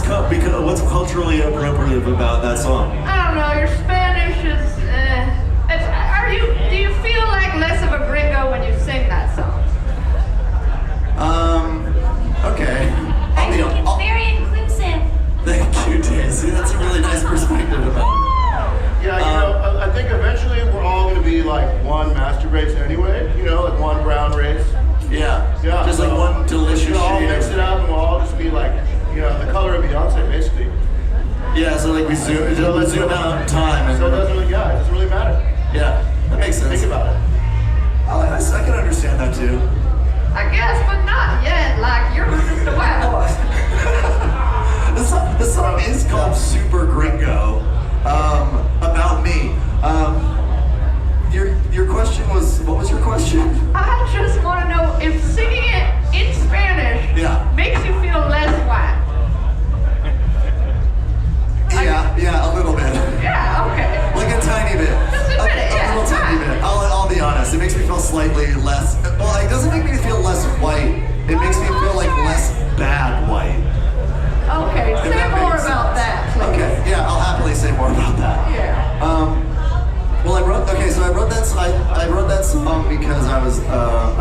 what's culturally appropriate about that song? I don't know. Your Spanish is. Do you feel like less of a gringo when you sing that song? Okay. It's very inclusive. Thank you, Daisy. That's a really nice perspective about it. Yeah, I think eventually we're all going to be like one master race anyway, like one brown race. Yeah. Just like one delicious shade. We'll all mix it up and we'll all just be like, the color of Beyonce, basically. Yeah, so like we zoom out time. So it doesn't really matter. Yeah, that makes sense. Think about it. I can understand that too. I guess, but not yet. Like, you're just a white boy. The song is called Super Gringo, about me. Your question was, what was your question? I just want to know if singing it in Spanish makes you feel less white. Yeah, a little bit. Yeah, okay. Like a tiny bit. Just admit it, A little tiny bit. I'll be honest. It makes me feel slightly less. Well, it doesn't make me feel less white. It makes me feel like less bad white. Okay, say more about that, please. Okay, yeah, I'll happily say more about that. Yeah. Well, I wrote that song because I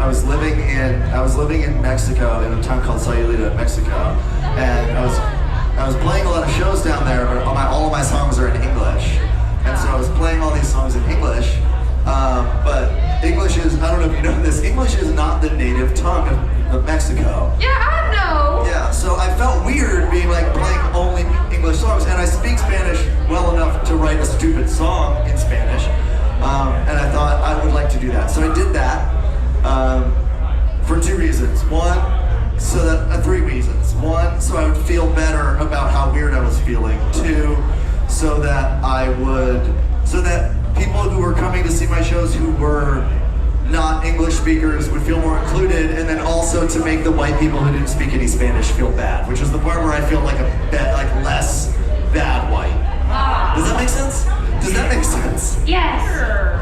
was living in Mexico, in a town called Sayulita, Mexico, and I was playing a lot of shows down there, but all of my songs are in English, and so I was playing all these songs in English. But English is, I don't know if you know this, English is not the native tongue of Mexico. Yeah, I know. Yeah, so I felt weird being like playing only English songs, and I speak Spanish well enough to write a stupid song in Spanish, and I thought I would like to do that. So I did that for two reasons. Three reasons. One, so I would feel better about how weird I was feeling. Two, so that people who were coming to see my shows who were not English speakers would feel more included, and then also to make the white people who didn't speak any Spanish feel bad, which is the part where I feel like less bad white. Does that make sense? Does that make sense? Yes. Sure.